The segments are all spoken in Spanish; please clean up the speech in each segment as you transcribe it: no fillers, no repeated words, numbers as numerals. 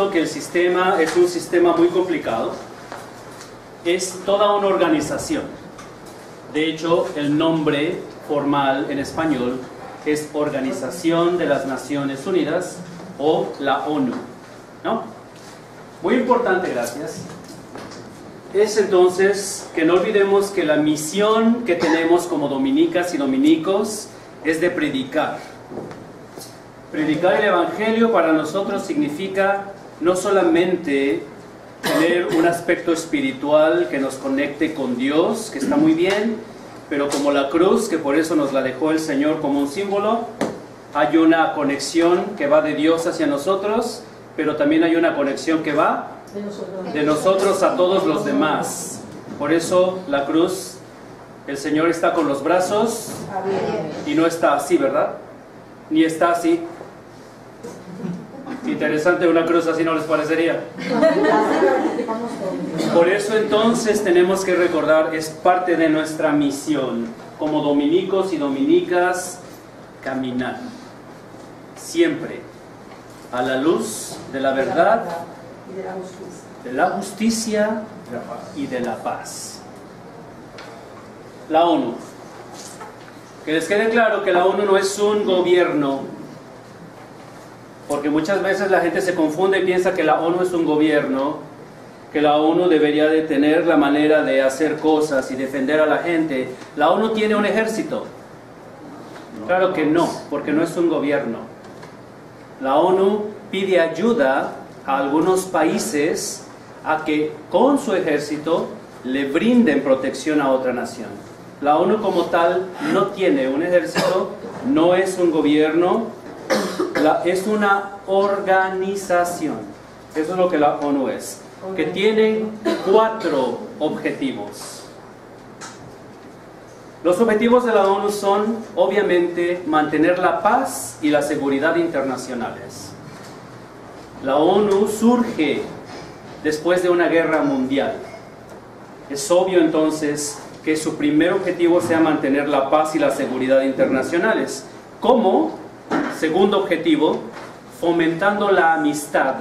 visto que el sistema es un sistema muy complicado. Es toda una organización. De hecho, el nombre formal en español es Organización de las Naciones Unidas o la ONU, ¿no? Muy importante, gracias. Es entonces que no olvidemos que la misión que tenemos como dominicas y dominicos es de predicar. Predicar el Evangelio para nosotros significa no solamente tener un aspecto espiritual que nos conecte con Dios, que está muy bien, pero como la cruz, que por eso nos la dejó el Señor como un símbolo, hay una conexión que va de Dios hacia nosotros, pero también hay una conexión que va de nosotros a todos los demás. Por eso la cruz, el Señor está con los brazos y no está así, ¿verdad? Ni está así. Interesante, una cruz así, ¿no les parecería? Por eso entonces tenemos que recordar, es parte de nuestra misión como dominicos y dominicas, caminar siempre a la luz de la verdad, de la justicia y de la paz. La ONU. Que les quede claro que la ONU no es un gobierno, porque muchas veces la gente se confunde y piensa que la ONU es un gobierno, que la ONU debería de tener la manera de hacer cosas y defender a la gente. La ONU tiene un ejército. Claro que no, porque no es un gobierno. La ONU pide ayuda a algunos países a que con su ejército le brinden protección a otra nación. La ONU como tal no tiene un ejército, no es un gobierno, es una organización. Eso es lo que la ONU es, que tiene 4 objetivos. Los objetivos de la ONU son, obviamente, mantener la paz y la seguridad internacionales. La ONU surge después de una guerra mundial. Es obvio entonces que su primer objetivo sea mantener la paz y la seguridad internacionales. ¿Cómo? Segundo objetivo, fomentando la amistad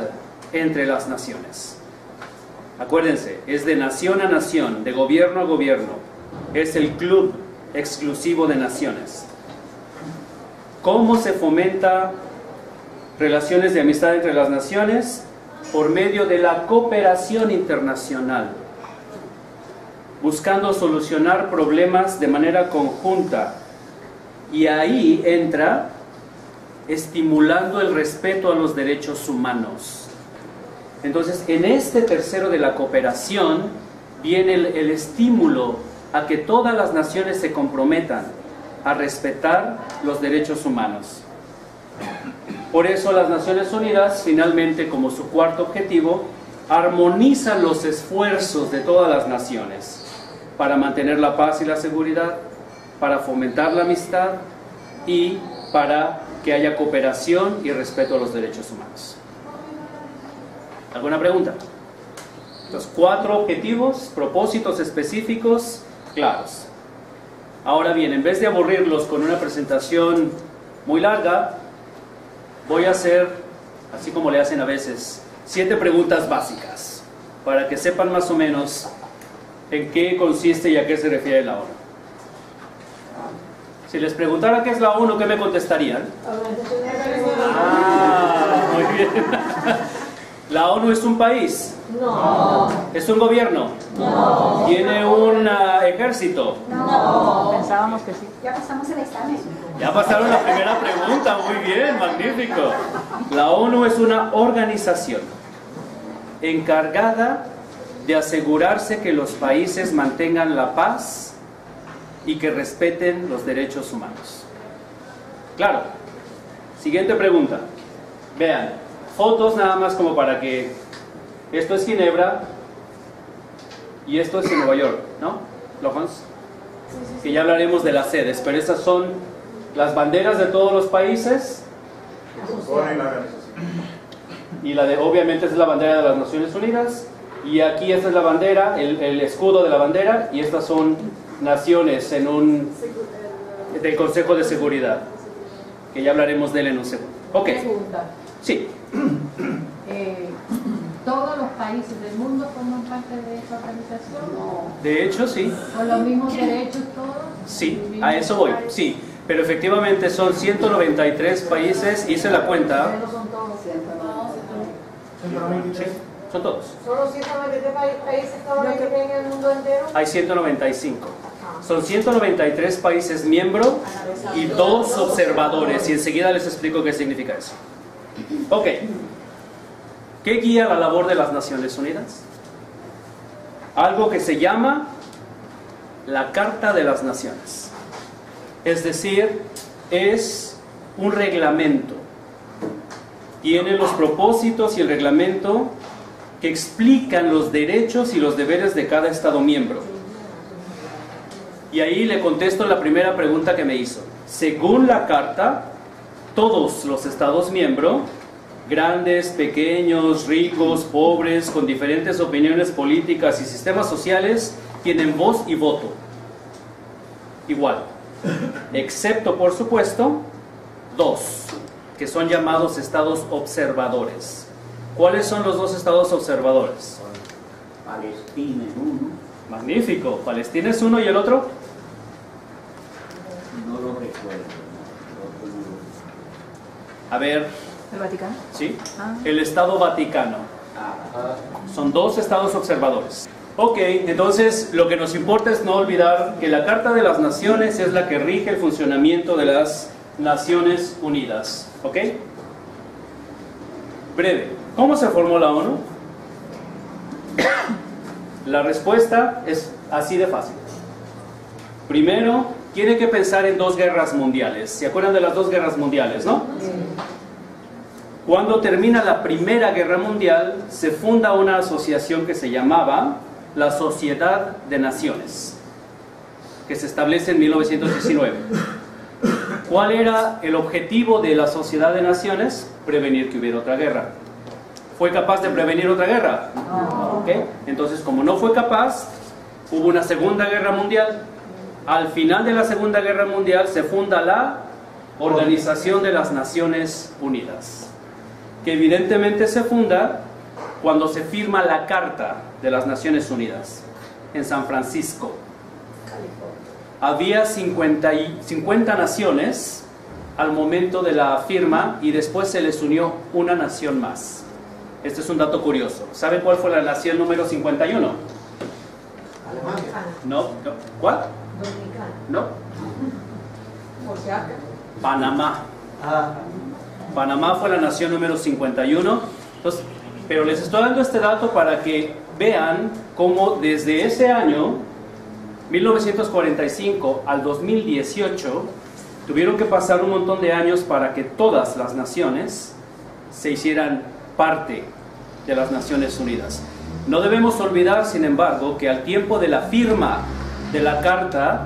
entre las naciones. Acuérdense, es de nación a nación, de gobierno a gobierno. Es el club exclusivo de naciones. ¿Cómo se fomenta relaciones de amistad entre las naciones? Por medio de la cooperación internacional, buscando solucionar problemas de manera conjunta. Y ahí entra estimulando el respeto a los derechos humanos. Entonces, en este tercero de la cooperación viene el estímulo a que todas las naciones se comprometan a respetar los derechos humanos. Por eso las Naciones Unidas, finalmente, como su cuarto objetivo, armonizan los esfuerzos de todas las naciones para mantener la paz y la seguridad, para fomentar la amistad y para que haya cooperación y respeto a los derechos humanos. ¿Alguna pregunta? Los 4 objetivos, propósitos específicos, claros. Ahora bien, en vez de aburrirlos con una presentación muy larga, voy a hacer, así como le hacen a veces, 7 preguntas básicas, para que sepan más o menos en qué consiste y a qué se refiere la ONU. Si les preguntara qué es la ONU, ¿qué me contestarían? Muy bien. ¿La ONU es un país? No. ¿Es un gobierno? No. ¿Tiene un ejército? No. Pensábamos que sí. Ya pasamos el examen. Ya pasaron la primera pregunta, muy bien, magnífico. La ONU es una organización encargada de asegurarse que los países mantengan la paz y que respeten los derechos humanos. Claro. Siguiente pregunta. Vean, fotos nada más como para que... Esto es Ginebra y esto es en Nueva York, ¿no? ¿Lojans? Que ya hablaremos de las sedes, pero estas son las banderas de todos los países. Y la de, obviamente, es la bandera de las Naciones Unidas. Y aquí esta es la bandera, el escudo de la bandera, y estas son naciones en un del Consejo de Seguridad, que ya hablaremos de él en un segundo. Ok. Pregunta. Sí. ¿Todos los países del mundo forman parte de esta organización? De hecho, sí. ¿Con los mismos derechos todos? Sí, a eso voy, sí. Pero efectivamente son 193 países, hice la cuenta. No son todos. Sí, son todos. ¿Solo 193 países ahora que tienen en el mundo entero? Hay 195. Son 193 países miembros y 2 observadores. Y enseguida les explico qué significa eso. Ok. ¿Qué guía la labor de las Naciones Unidas? Algo que se llama la Carta de las Naciones. Es decir, es un reglamento. Tiene los propósitos y el reglamento que explican los derechos y los deberes de cada Estado miembro. Y ahí le contesto la primera pregunta que me hizo. Según la Carta, todos los Estados miembros, grandes, pequeños, ricos, pobres, con diferentes opiniones políticas y sistemas sociales, tienen voz y voto. Igual. Excepto, por supuesto, 2, que son llamados estados observadores. ¿Cuáles son los 2 estados observadores? Palestina es uno. Magnífico. Palestina es uno y el otro. No lo recuerdo. A ver, ¿El Vaticano? ¿sí? Ah. El Estado Vaticano. Son 2 estados observadores. Ok, entonces lo que nos importa es no olvidar que la Carta de las Naciones es la que rige el funcionamiento de las Naciones Unidas. ¿Ok? Breve. ¿Cómo se formó la ONU? La respuesta es así de fácil. Primero, tiene que pensar en 2 guerras mundiales. ¿Se acuerdan de las 2 guerras mundiales, no? Cuando termina la Primera Guerra Mundial, se funda una asociación que se llamaba la Sociedad de Naciones, que se establece en 1919. ¿Cuál era el objetivo de la Sociedad de Naciones? Prevenir que hubiera otra guerra. ¿Fue capaz de prevenir otra guerra? No. ¿Okay? Entonces, como no fue capaz, hubo una Segunda Guerra Mundial. Al final de la Segunda Guerra Mundial se funda la Organización de las Naciones Unidas, que evidentemente se funda cuando se firma la Carta de las Naciones Unidas en San Francisco. Había 50 naciones al momento de la firma y después se les unió una nación más. Este es un dato curioso. ¿Saben cuál fue la nación número 51? Alemania. No. ¿Cuál? Dominicana. No. Por si acaso. Panamá. Panamá fue la nación número 51. Entonces, pero les estoy dando este dato para que vean cómo desde ese año, 1945 al 2018, tuvieron que pasar un montón de años para que todas las naciones se hicieran parte de las Naciones Unidas. No debemos olvidar, sin embargo, que al tiempo de la firma de la Carta,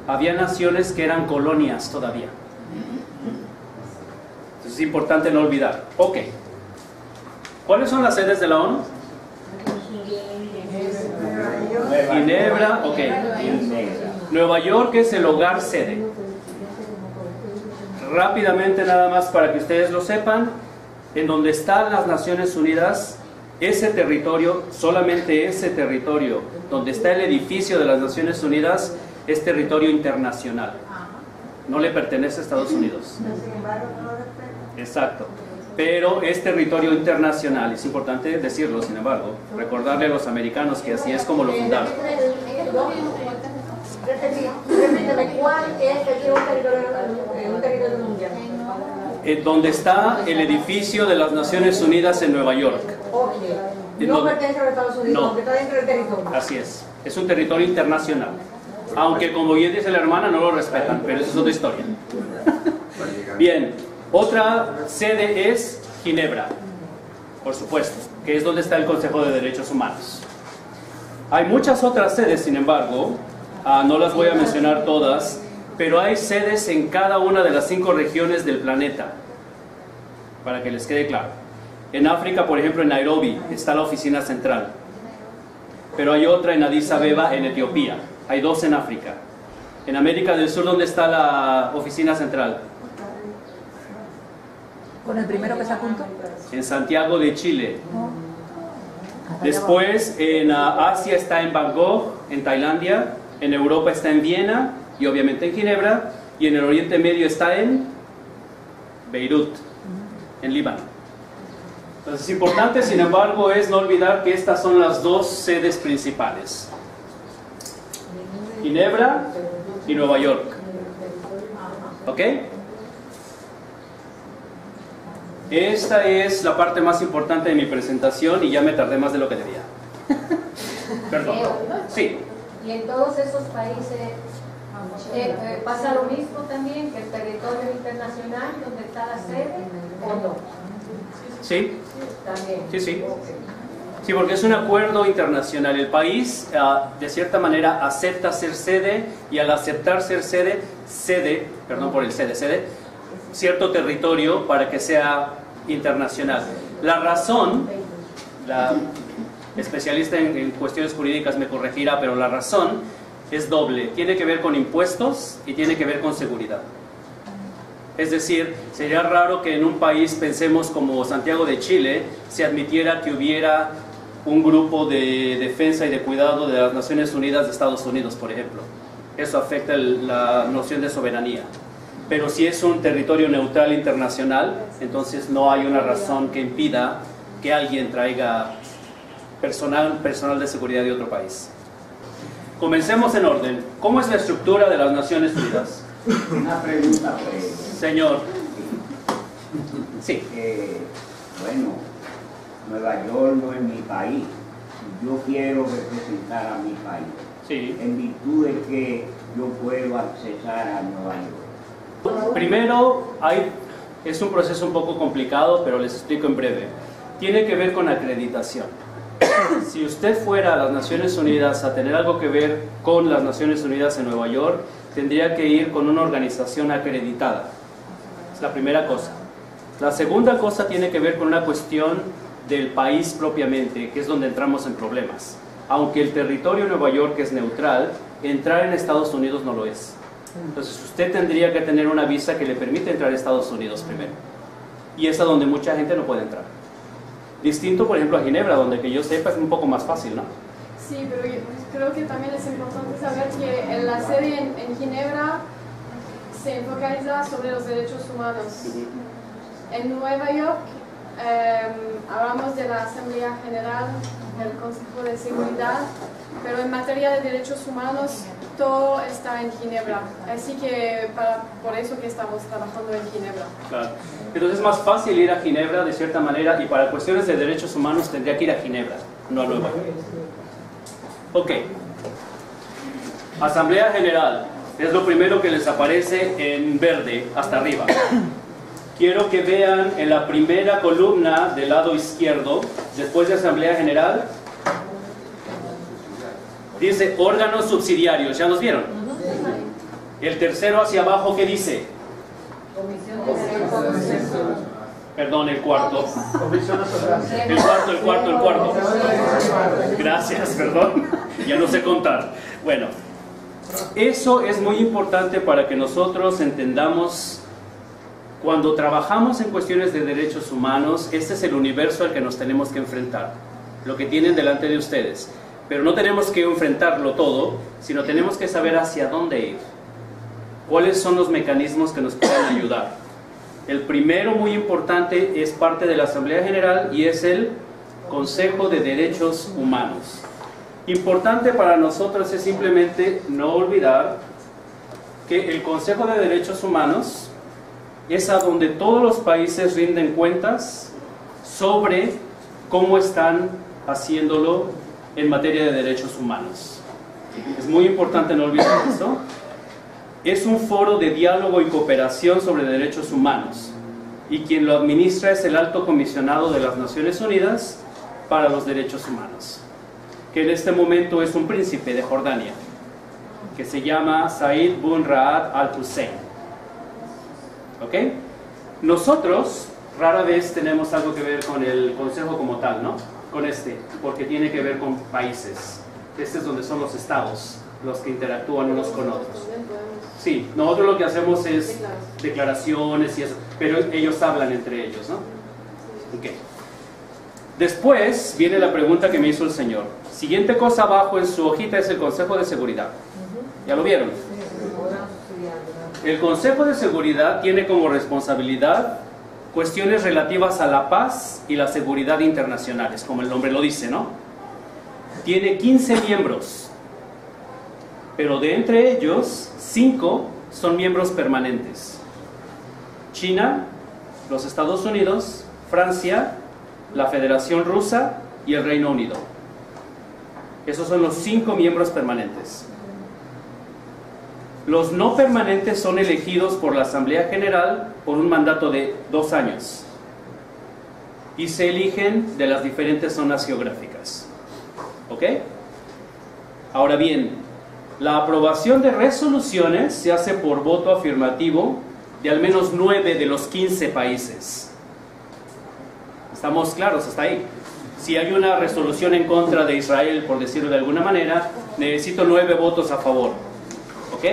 había naciones que eran colonias todavía. Entonces es importante no olvidar. Ok. ¿Cuáles son las sedes de la ONU? Ginebra, ok. Nueva York es el hogar sede. Rápidamente, nada más para que ustedes lo sepan, en donde están las Naciones Unidas, ese territorio, solamente ese territorio, donde está el edificio de las Naciones Unidas, es territorio internacional. No le pertenece a Estados Unidos. Exacto. Pero es territorio internacional, es importante decirlo, sin embargo, recordarle a los americanos que así es como lo fundaron. Repíteme, ¿cuál es un territorio mundial? Donde está el edificio de las Naciones Unidas en Nueva York. Ok. No pertenece a los Estados Unidos, No. aunque está dentro del territorio. Así es un territorio internacional. Aunque como bien dice la hermana, no lo respetan, pero eso es otra historia. Bien, otra sede es Ginebra, por supuesto, que es donde está el Consejo de Derechos Humanos. Hay muchas otras sedes, sin embargo, no las voy a mencionar todas, pero hay sedes en cada una de las 5 regiones del planeta, para que les quede claro. En África, por ejemplo, en Nairobi, está la oficina central, pero hay otra en Addis Abeba, en Etiopía. Hay 2 en África. En América del Sur, ¿dónde está la oficina central? ¿Con el primero que se apuntó? En Santiago de Chile. Después en Asia está en Bangkok, en Tailandia. En Europa está en Viena y obviamente en Ginebra. Y en el Oriente Medio está en Beirut, en Líbano. Entonces, importante, sin embargo, es no olvidar que estas son las dos sedes principales: Ginebra y Nueva York. ¿Ok? Esta es la parte más importante de mi presentación y ya me tardé más de lo que debía. Perdón. Sí. Y en todos esos países pasa lo mismo también, que el territorio internacional donde está la sede, ¿o no? Sí. También. Sí, sí. Sí, porque es un acuerdo internacional. El país, de cierta manera, acepta ser sede y al aceptar ser sede, perdón por el sede, cierto territorio para que sea internacional. La razón, la especialista en cuestiones jurídicas me corregirá, pero la razón es doble. Tiene que ver con impuestos y tiene que ver con seguridad. Es decir, sería raro que en un país, pensemos como Santiago de Chile, se admitiera que hubiera un grupo de defensa y de cuidado de las Naciones Unidas de Estados Unidos, por ejemplo. Eso afecta la noción de soberanía. Pero si es un territorio neutral internacional, entonces no hay una razón que impida que alguien traiga personal de seguridad de otro país. Comencemos en orden. ¿Cómo es la estructura de las Naciones Unidas? Una pregunta breve. Señor. Sí. Bueno, Nueva York no es mi país. Yo quiero representar a mi país. Sí. En virtud de que yo puedo accesar a Nueva York. Primero, es un proceso un poco complicado, pero les explico en breve. Tiene que ver con acreditación. Si usted fuera a las Naciones Unidas a tener algo que ver con las Naciones Unidas en Nueva York, tendría que ir con una organización acreditada. Es la primera cosa. La segunda cosa tiene que ver con una cuestión del país propiamente, que es donde entramos en problemas. Aunque el territorio de Nueva York es neutral, entrar en Estados Unidos no lo es. Entonces usted tendría que tener una visa que le permite entrar a Estados Unidos primero. Y es a donde mucha gente no puede entrar. Distinto, por ejemplo, a Ginebra, donde que yo sepa es un poco más fácil, ¿no? Sí, pero yo creo que también es importante saber que en la serie en Ginebra se focaliza sobre los derechos humanos. En Nueva York hablamos de la Asamblea General del Consejo de Seguridad, pero en materia de derechos humanos todo está en Ginebra. Así que por eso que estamos trabajando en Ginebra. Claro. Entonces es más fácil ir a Ginebra de cierta manera, y para cuestiones de derechos humanos tendría que ir a Ginebra, no a Nueva York. Ok. Asamblea General. Es lo primero que les aparece en verde hasta arriba. Quiero que vean en la primera columna del lado izquierdo, después de Asamblea General, dice órganos subsidiarios. ¿Ya los vieron? El tercero hacia abajo, ¿qué dice? Perdón, el cuarto. El cuarto. Gracias, perdón. Ya no sé contar. Bueno, eso es muy importante para que nosotros entendamos. Cuando trabajamos en cuestiones de derechos humanos, este es el universo al que nos tenemos que enfrentar, lo que tienen delante de ustedes. Pero no tenemos que enfrentarlo todo, sino tenemos que saber hacia dónde ir. ¿Cuáles son los mecanismos que nos pueden ayudar? El primero, muy importante, es parte de la Asamblea General y es el Consejo de Derechos Humanos. Importante para nosotros es simplemente no olvidar que el Consejo de Derechos Humanos es a donde todos los países rinden cuentas sobre cómo están haciéndolo en materia de derechos humanos. Es muy importante no olvidar eso. Es un foro de diálogo y cooperación sobre derechos humanos, y quien lo administra es el Alto Comisionado de las Naciones Unidas para los Derechos Humanos, que en este momento es un príncipe de Jordania, que se llama Said bin Raad Al Hussein. ¿Ok? Nosotros rara vez tenemos algo que ver con el consejo como tal, ¿no? Con porque tiene que ver con países. Este es donde son los estados los que interactúan unos con otros. Sí, nosotros lo que hacemos es declaraciones y eso, pero ellos hablan entre ellos, ¿no? Ok. Después viene la pregunta que me hizo el Señor. Siguiente cosa abajo en su hojita es el Consejo de Seguridad. ¿Ya lo vieron? El Consejo de Seguridad tiene como responsabilidad cuestiones relativas a la paz y la seguridad internacionales, como el nombre lo dice, ¿no? Tiene 15 miembros, pero de entre ellos, 5 son miembros permanentes. China, los Estados Unidos, Francia, la Federación Rusa y el Reino Unido. Esos son los 5 miembros permanentes. Los no permanentes son elegidos por la Asamblea General por un mandato de 2 años y se eligen de las diferentes zonas geográficas. ¿Ok? Ahora bien, la aprobación de resoluciones se hace por voto afirmativo de al menos 9 de los 15 países. ¿Estamos claros hasta ahí? Si hay una resolución en contra de Israel, por decirlo de alguna manera, necesito 9 votos a favor. ¿Ok?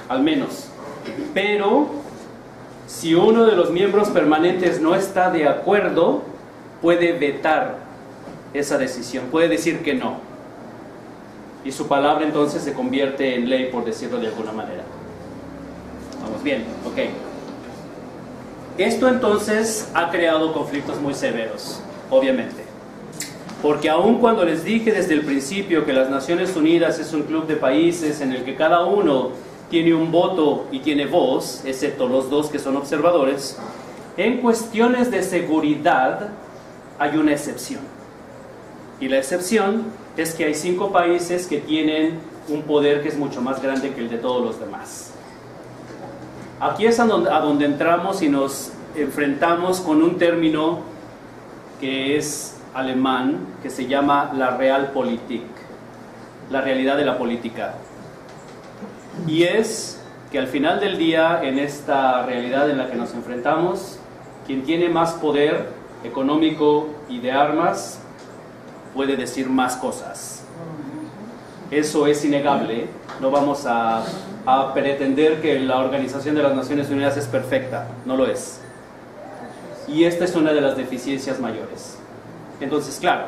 Al menos. Pero si uno de los miembros permanentes no está de acuerdo, puede vetar esa decisión, puede decir que no. Y su palabra entonces se convierte en ley, por decirlo de alguna manera. Vamos bien, ok. Esto entonces ha creado conflictos muy severos, obviamente. Porque aun cuando les dije desde el principio que las Naciones Unidas es un club de países en el que cada uno tiene un voto y tiene voz, excepto los 2 que son observadores, en cuestiones de seguridad hay una excepción. Y la excepción es que hay 5 países que tienen un poder que es mucho más grande que el de todos los demás. Aquí es a donde entramos y nos enfrentamos con un término que es alemán, que se llama la Realpolitik, la realidad de la política. Y es que al final del día, en esta realidad en la que nos enfrentamos, quien tiene más poder económico y de armas puede decir más cosas. Eso es innegable. No vamos a pretender que la Organización de las Naciones Unidas es perfecta. No lo es. Y esta es una de las deficiencias mayores. Entonces, claro,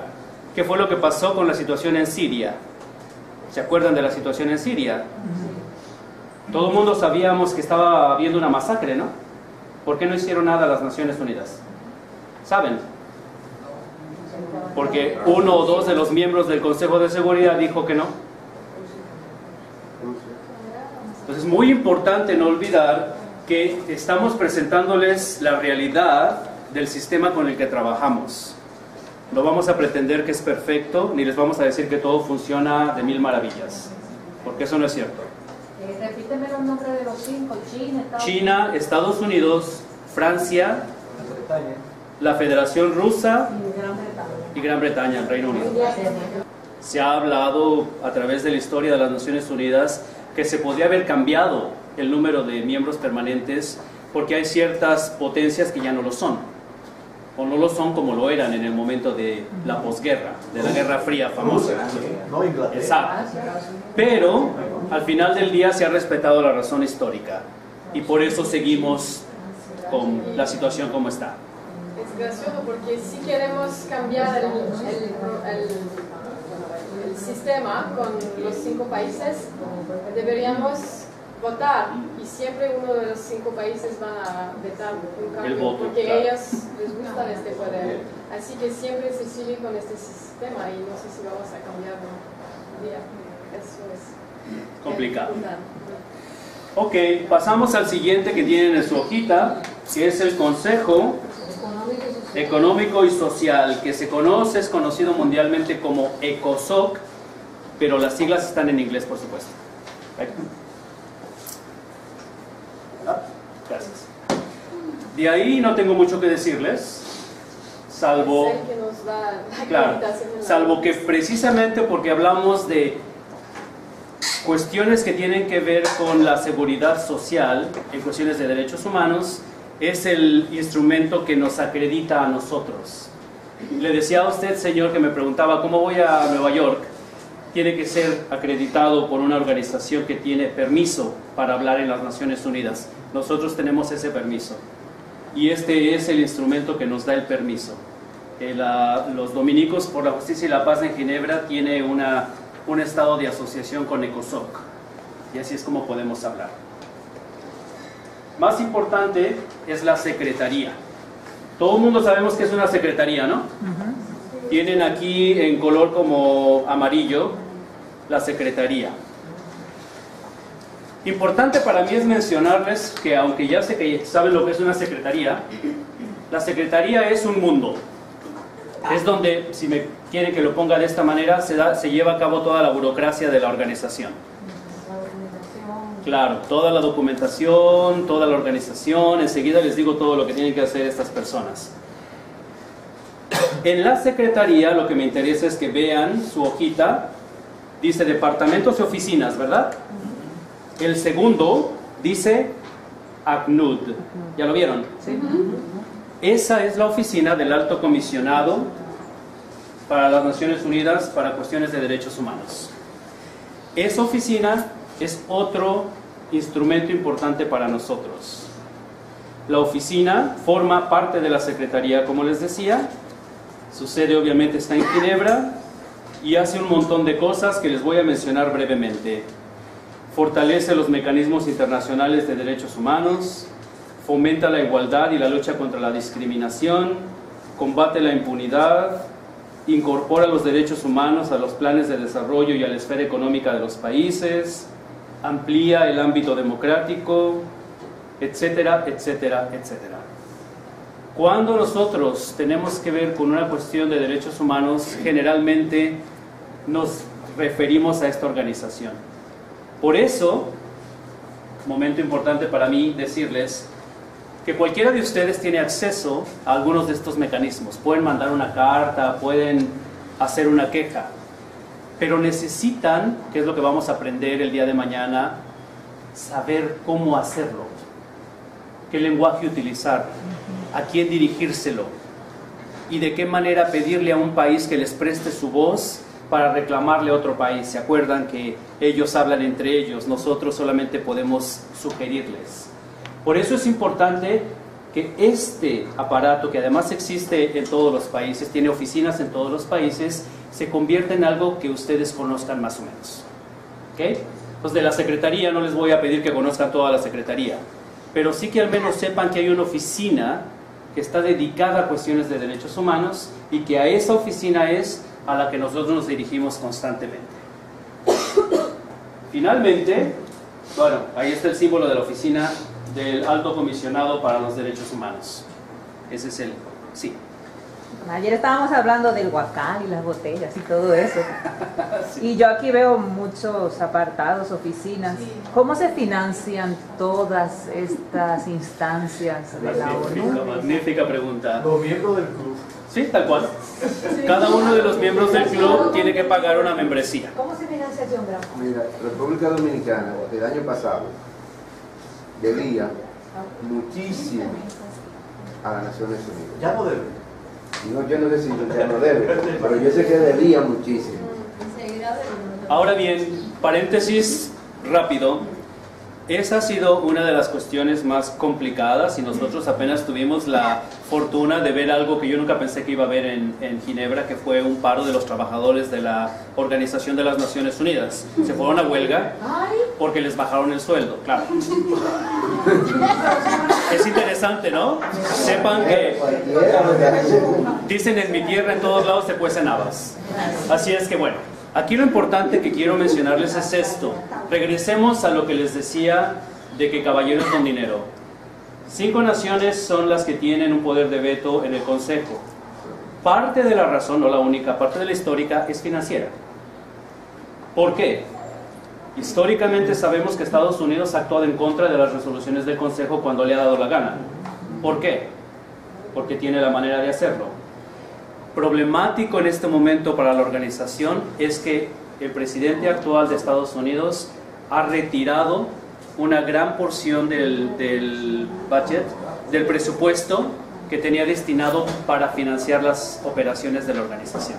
¿qué fue lo que pasó con la situación en Siria? ¿Se acuerdan de la situación en Siria? Todo el mundo sabíamos que estaba habiendo una masacre, ¿no? ¿Por qué no hicieron nada las Naciones Unidas? ¿Saben? Porque 1 o 2 de los miembros del Consejo de Seguridad dijo que no. Entonces es muy importante no olvidar que estamos presentándoles la realidad del sistema con el que trabajamos. No vamos a pretender que es perfecto, ni les vamos a decir que todo funciona de mil maravillas, porque eso no es cierto. Repíteme los nombres de los 5: China, Estados Unidos, Francia, la Federación Rusa y Gran Bretaña, el Reino Unido. Se ha hablado a través de la historia de las Naciones Unidas que se podría haber cambiado el número de miembros permanentes porque hay ciertas potencias que ya no lo son, o no lo son como lo eran en el momento de la posguerra, de la Guerra Fría famosa. Exacto. Pero al final del día se ha respetado la razón histórica y por eso seguimos con la situación como está. Es gracioso porque si queremos cambiar el sistema con los 5 países, deberíamos votar y siempre uno de los 5 países van a vetar un cambio El voto, porque claro. ellos les gusta este poder. Así que siempre se sigue con este sistema y no sé si vamos a cambiarlo un día. Eso es Complicado. Ok, pasamos al siguiente que tienen en su hojita, que es el Consejo Económico y Social, que es conocido mundialmente como ECOSOC, pero las siglas están en inglés, por supuesto. Gracias. De ahí no tengo mucho que decirles, salvo, es el que nos da la claro, acreditación en la- salvo que precisamente porque hablamos de cuestiones que tienen que ver con la seguridad social en cuestiones de derechos humanos, es el instrumento que nos acredita a nosotros. Le decía a usted, señor, que me preguntaba cómo voy a Nueva York. Tiene que ser acreditado por una organización que tiene permiso para hablar en las Naciones Unidas. Nosotros tenemos ese permiso y este es el instrumento que nos da el permiso. los dominicos por la justicia y la paz en Ginebra tiene un estado de asociación con ECOSOC, y así es como podemos hablar. Más importante es la secretaría. Todo el mundo sabemos que es una secretaría, ¿no? Tienen aquí en color como amarillo la secretaría. Importante para mí es mencionarles que, aunque ya sé que saben lo que es una secretaría, la secretaría es un mundo. Es donde, si me quieren que lo ponga de esta manera, se lleva a cabo toda la burocracia de la organización. Claro, toda la documentación, toda la organización, enseguida les digo todo lo que tienen que hacer estas personas. En la secretaría lo que me interesa es que vean su hojita, dice departamentos y oficinas, ¿verdad? El segundo dice ACNUD, ¿ya lo vieron? Sí. Esa es la oficina del Alto Comisionado para las Naciones Unidas para cuestiones de derechos humanos. Esa oficina es otro instrumento importante para nosotros. La oficina forma parte de la Secretaría, como les decía. Su sede obviamente está en Ginebra y hace un montón de cosas que les voy a mencionar brevemente. Fortalece los mecanismos internacionales de derechos humanos, fomenta la igualdad y la lucha contra la discriminación, combate la impunidad, incorpora los derechos humanos a los planes de desarrollo y a la esfera económica de los países, amplía el ámbito democrático, etcétera, etcétera, etcétera. Cuando nosotros tenemos que ver con una cuestión de derechos humanos, generalmente nos referimos a esta organización. Por eso, momento importante para mí decirles que cualquiera de ustedes tiene acceso a algunos de estos mecanismos. Pueden mandar una carta, pueden hacer una queja, pero necesitan, que es lo que vamos a aprender el día de mañana, saber cómo hacerlo, qué lenguaje utilizar, a quién dirigírselo y de qué manera pedirle a un país que les preste su voz para reclamarle a otro país. ¿Se acuerdan que ellos hablan entre ellos? Nosotros solamente podemos sugerirles. Por eso es importante que este aparato, que además existe en todos los países, tiene oficinas en todos los países, se convierta en algo que ustedes conozcan más o menos. ¿Okay? Pues de la Secretaría no les voy a pedir que conozcan toda la Secretaría, pero sí que al menos sepan que hay una oficina que está dedicada a cuestiones de derechos humanos y que a esa oficina es a la que nosotros nos dirigimos constantemente. Finalmente, bueno, ahí está el símbolo de la oficina del Alto Comisionado para los Derechos Humanos. Ese es el... sí. Ayer estábamos hablando del huacal y las botellas y todo eso. Sí. Y yo aquí veo muchos apartados, oficinas. Sí. ¿Cómo se financian todas estas instancias de la ONU? Magnífica pregunta. Los miembros del club. Sí, tal cual. Sí. Cada uno de los miembros del club tiene que pagar una membresía. ¿Cómo se financia John Brown? Mira, República Dominicana, el año pasado, debía muchísimo a las Naciones Unidas. Ya no debe. No, yo no sé si ya no debe, pero yo sé que debía muchísimo. Ahora bien, paréntesis rápido. Esa ha sido una de las cuestiones más complicadas y nosotros apenas tuvimos la fortuna de ver algo que yo nunca pensé que iba a ver en Ginebra, que fue un paro de los trabajadores de la Organización de las Naciones Unidas. Se fueron a huelga porque les bajaron el sueldo, claro. Es interesante, ¿no? Sepan que dicen en mi tierra en todos lados se cuecen habas. Así es que bueno, aquí lo importante que quiero mencionarles es esto. Regresemos a lo que les decía de que caballeros con dinero. 5 naciones son las que tienen un poder de veto en el Consejo. Parte de la razón, no la única, parte de la histórica es financiera. ¿Por qué? Históricamente sabemos que Estados Unidos ha actuado en contra de las resoluciones del Consejo cuando le ha dado la gana. ¿Por qué? Porque tiene la manera de hacerlo. Problemático en este momento para la organización es que el presidente actual de Estados Unidos ha retirado una gran porción del budget, del presupuesto que tenía destinado para financiar las operaciones de la organización.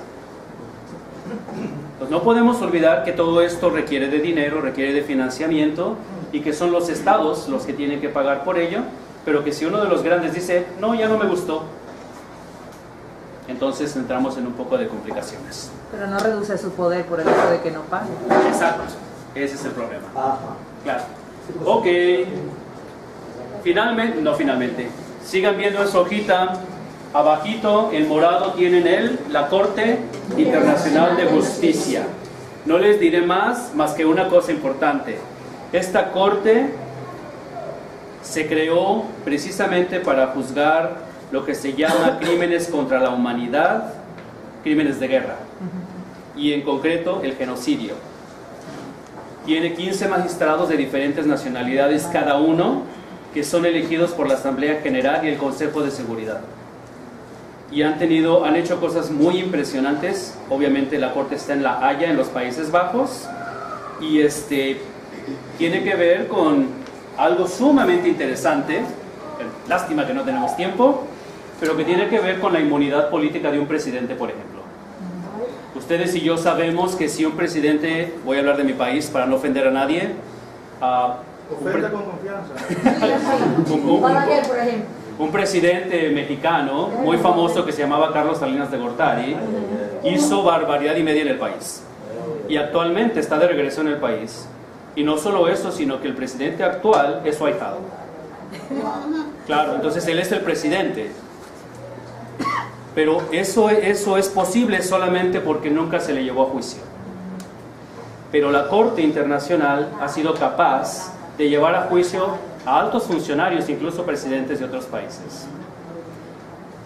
Pues no podemos olvidar que todo esto requiere de dinero, requiere de financiamiento y que son los estados los que tienen que pagar por ello, pero que si uno de los grandes dice, no, ya no me gustó, Entonces entramos en un poco de complicaciones. Pero no reduce su poder por el hecho de que no pague. Exacto, ese es el problema. Ajá. Claro. Ok. Finalmente, sigan viendo en su hojita. Abajito, en morado, tienen la Corte Internacional de Justicia. No les diré más que una cosa importante. Esta corte se creó precisamente para juzgar lo que se llama crímenes contra la humanidad, crímenes de guerra, y en concreto el genocidio. Tiene 15 magistrados de diferentes nacionalidades cada uno, que son elegidos por la Asamblea General y el Consejo de Seguridad. Y han hecho cosas muy impresionantes. Obviamente la corte está en La Haya, en los Países Bajos, y tiene que ver con algo sumamente interesante, lástima que no tenemos tiempo, pero que tiene que ver con la inmunidad política de un presidente, por ejemplo. Ustedes y yo sabemos que si un presidente, voy a hablar de mi país para no ofender a nadie, ofenda con confianza. Balaguer, por ejemplo. Un presidente mexicano muy famoso que se llamaba Carlos Salinas de Gortari hizo barbaridad y media en el país y actualmente está de regreso en el país. Y no solo eso, sino que el presidente actual es su ahijado. Claro, entonces él es el presidente. Pero eso es posible solamente porque nunca se le llevó a juicio. Pero la Corte Internacional ha sido capaz de llevar a juicio a altos funcionarios, incluso presidentes de otros países.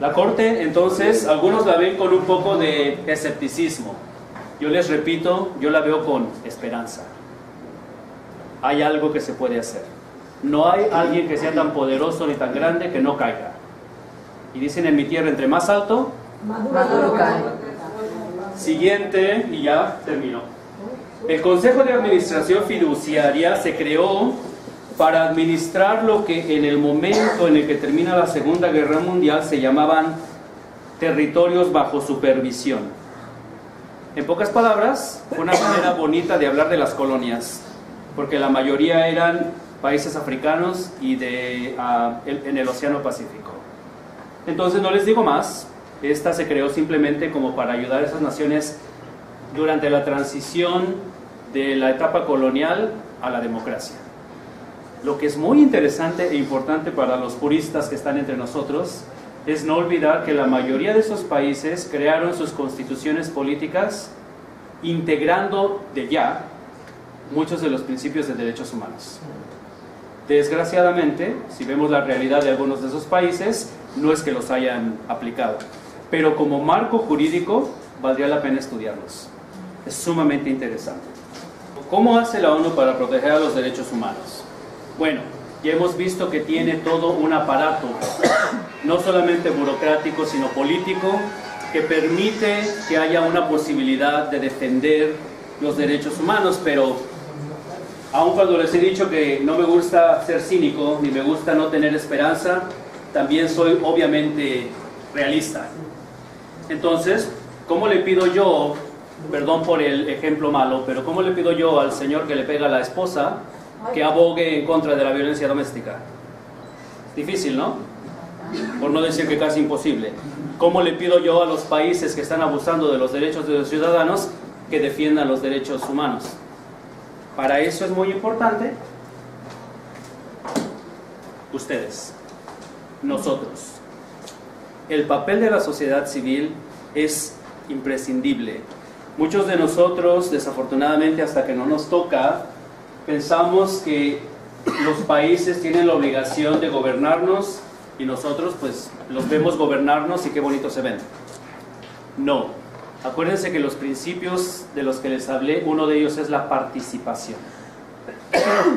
La Corte, entonces, algunos la ven con un poco de escepticismo. Yo les repito, yo la veo con esperanza. Hay algo que se puede hacer. No hay alguien que sea tan poderoso ni tan grande que no caiga. Y dicen en mi tierra, entre más alto, Más duro cae. Siguiente, y ya terminó. El Consejo de Administración Fiduciaria se creó para administrar lo que en el momento en el que termina la Segunda Guerra Mundial se llamaban territorios bajo supervisión. En pocas palabras, fue una manera bonita de hablar de las colonias, porque la mayoría eran países africanos y en el Océano Pacífico. Entonces no les digo más, esta se creó simplemente como para ayudar a esas naciones durante la transición de la etapa colonial a la democracia. Lo que es muy interesante e importante para los juristas que están entre nosotros es no olvidar que la mayoría de esos países crearon sus constituciones políticas integrando de ya muchos de los principios de derechos humanos. Desgraciadamente, si vemos la realidad de algunos de esos países, no es que los hayan aplicado, pero como marco jurídico valdría la pena estudiarlos. Es sumamente interesante. ¿Cómo hace la ONU para proteger a los derechos humanos? Bueno, ya hemos visto que tiene todo un aparato, no solamente burocrático, sino político, que permite que haya una posibilidad de defender los derechos humanos, pero aun cuando les he dicho que no me gusta ser cínico, ni me gusta no tener esperanza, también soy obviamente realista. Entonces, ¿cómo le pido yo, perdón por el ejemplo malo, pero cómo le pido yo al señor que le pega a la esposa que abogue en contra de la violencia doméstica? Difícil, ¿no? Por no decir que casi imposible. ¿Cómo le pido yo a los países que están abusando de los derechos de los ciudadanos que defiendan los derechos humanos? Para eso es muy importante ustedes, nosotros. El papel de la sociedad civil es imprescindible. Muchos de nosotros, desafortunadamente, hasta que no nos toca, pensamos que los países tienen la obligación de gobernarnos y nosotros pues los vemos gobernarnos y qué bonito se ven. No. Acuérdense que los principios de los que les hablé, uno de ellos es la participación.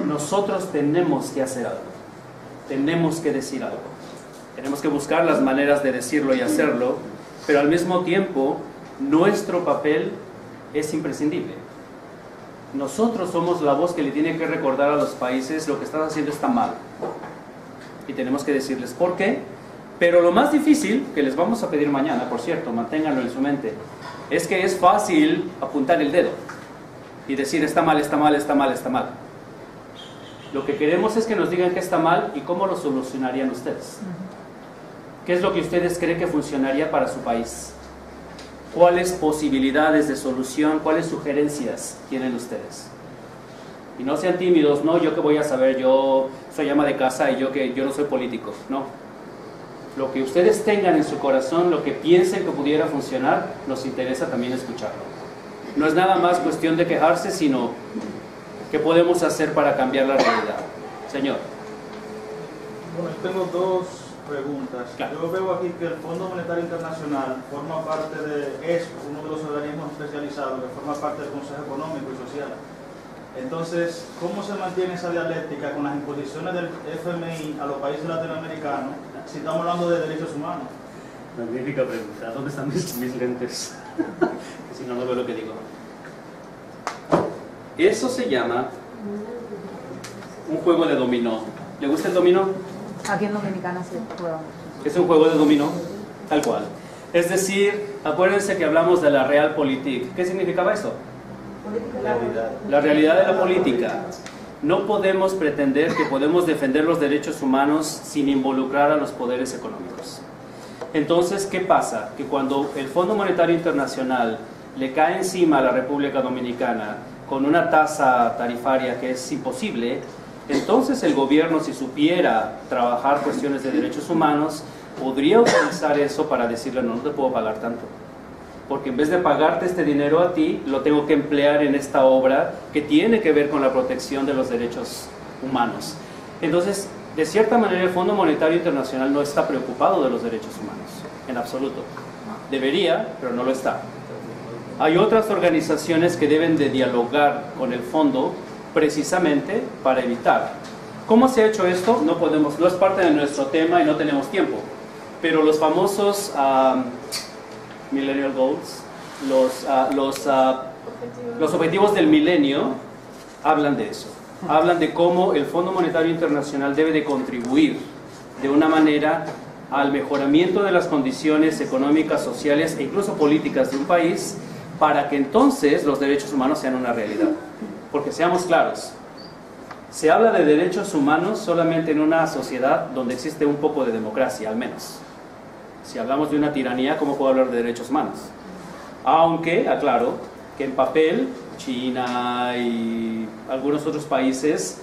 Nosotros tenemos que hacer algo. Tenemos que decir algo. Tenemos que buscar las maneras de decirlo y hacerlo, pero al mismo tiempo nuestro papel es imprescindible. Nosotros somos la voz que le tiene que recordar a los países lo que están haciendo está mal. Y tenemos que decirles por qué. Pero lo más difícil, que les vamos a pedir mañana, por cierto, manténganlo en su mente, es que es fácil apuntar el dedo y decir está mal, está mal, está mal, está mal. Lo que queremos es que nos digan que está mal y cómo lo solucionarían ustedes. ¿Qué es lo que ustedes creen que funcionaría para su país? ¿Cuáles posibilidades de solución, cuáles sugerencias tienen ustedes? Y no sean tímidos, no, yo qué voy a saber, yo soy ama de casa y yo no soy político, no. Lo que ustedes tengan en su corazón, lo que piensen que pudiera funcionar, nos interesa también escucharlo. No es nada más cuestión de quejarse, sino qué podemos hacer para cambiar la realidad. Señor. Bueno, yo tengo dos preguntas. Claro. Yo veo aquí que el Fondo Monetario Internacional forma parte es uno de los organismos especializados que forma parte del Consejo Económico y Social. Entonces, ¿cómo se mantiene esa dialéctica con las imposiciones del FMI a los países latinoamericanos si estamos hablando de derechos humanos? Magnífica pregunta. ¿Dónde están mis lentes? Que si no, no veo lo que digo. Eso se llama un juego de dominó. ¿Le gusta el dominó? Aquí en Dominicana se juega. Es un juego de dominó, tal cual. Es decir, acuérdense que hablamos de la realpolitik. ¿Qué significaba eso? La realidad de la política. No podemos pretender que podemos defender los derechos humanos sin involucrar a los poderes económicos. Entonces, ¿qué pasa? Que cuando el Fondo Monetario Internacional le cae encima a la República Dominicana con una tasa tarifaria que es imposible, entonces el gobierno, si supiera trabajar cuestiones de derechos humanos, podría utilizar eso para decirle, no te puedo pagar tanto, porque en vez de pagarte este dinero a ti, lo tengo que emplear en esta obra que tiene que ver con la protección de los derechos humanos. Entonces, de cierta manera, el Fondo Monetario Internacional no está preocupado de los derechos humanos, en absoluto. Debería, pero no lo está. Hay otras organizaciones que deben de dialogar con el fondo precisamente para evitar. ¿Cómo se ha hecho esto? No podemos, no es parte de nuestro tema y no tenemos tiempo, pero los famosos Millennial Goals, los objetivos del milenio hablan de eso. Hablan de cómo el Fondo Monetario Internacional debe de contribuir de una manera al mejoramiento de las condiciones económicas, sociales e incluso políticas de un país, para que entonces los derechos humanos sean una realidad. Porque seamos claros, se habla de derechos humanos solamente en una sociedad donde existe un poco de democracia, al menos. Si hablamos de una tiranía, ¿cómo puedo hablar de derechos humanos? Aunque, aclaro, que en papel, China y algunos otros países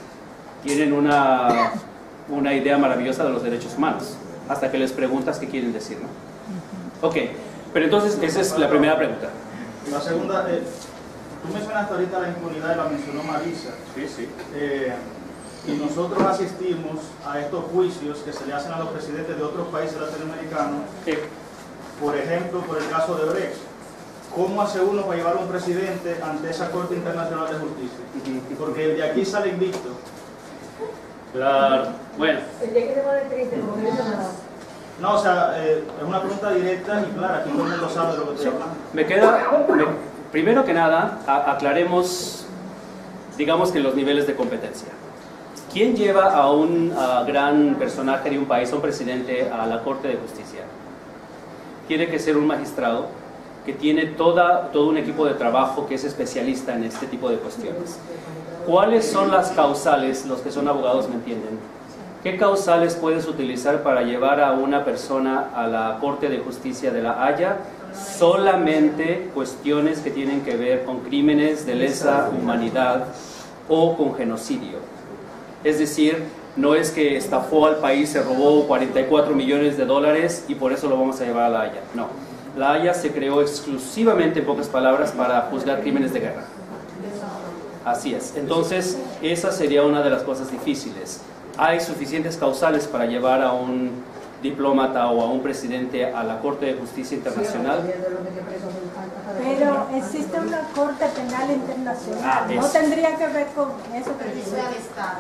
tienen una idea maravillosa de los derechos humanos, hasta que les preguntas qué quieren decir, ¿no? Ok, pero entonces esa es la primera pregunta. La segunda, tú mencionaste ahorita la impunidad y la mencionó Marisa. Sí. Y nosotros asistimos a estos juicios que se le hacen a los presidentes de otros países latinoamericanos, por ejemplo, por el caso de Brecht. ¿Cómo hace uno para llevar a un presidente ante esa Corte Internacional de Justicia? Porque el de aquí sale invicto. Claro, bueno. El día que se pone triste, como dice nada. No, o sea, es una pregunta directa y clara, aquí todo el mundo sabe de lo que estoy hablando. Primero que nada, aclaremos, digamos que los niveles de competencia. ¿Quién lleva a un gran personaje de un país, a un presidente, a la Corte de Justicia? Tiene que ser un magistrado que tiene todo un equipo de trabajo que es especialista en este tipo de cuestiones. ¿Cuáles son las causales? Los que son abogados me entienden. ¿Qué causales puedes utilizar para llevar a una persona a la Corte de Justicia de La Haya? Solamente cuestiones que tienen que ver con crímenes de lesa humanidad o con genocidio. Es decir, no es que estafó al país, se robó 44 millones de dólares y por eso lo vamos a llevar a La Haya. No, La Haya se creó exclusivamente, en pocas palabras, para juzgar crímenes de guerra. Así es. Entonces, esa sería una de las cosas difíciles. Hay suficientes causales para llevar a un diplomata o a un presidente a la Corte de Justicia Internacional. Pero existe una Corte Penal Internacional, no tendría que ver con eso que dice el Estado.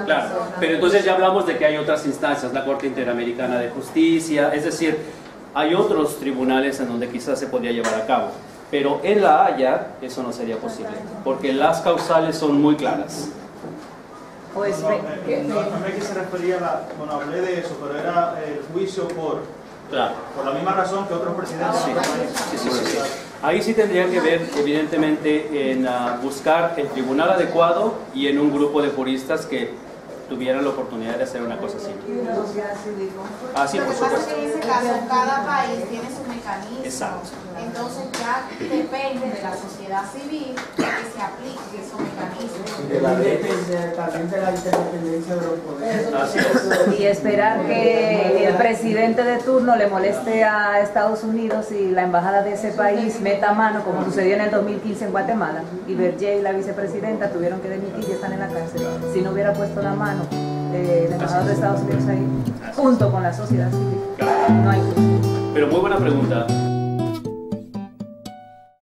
Claro, pero entonces ya hablamos de que hay otras instancias, la Corte Interamericana de Justicia, es decir, hay otros tribunales en donde quizás se podría llevar a cabo, pero en La Haya eso no sería posible, porque las causales son muy claras. Pues, no me quise referir bueno, hablé de eso, pero era el juicio por la misma razón que otros presidentes. Sí. Ahí sí tendría que ver, evidentemente, en buscar el tribunal adecuado y en un grupo de juristas que tuvieran la oportunidad de hacer una cosa así. Ah, sí, Lo por que pasa es supuesto. que en ese caso cada país tiene su mecanismo. Exacto. Entonces ya depende de la sociedad civil que se aplique esos mecanismos. También de la interdependencia de los poderes. Así es. Y esperar que el presidente de turno le moleste a Estados Unidos y la embajada de ese país meta mano, como sucedió en el 2015 en Guatemala, y Berger y la vicepresidenta tuvieron que dimitir y están en la cárcel. Si no hubiera puesto la mano el embajador de Estados Unidos ahí, junto con la sociedad civil, no hay. Pero muy buena pregunta.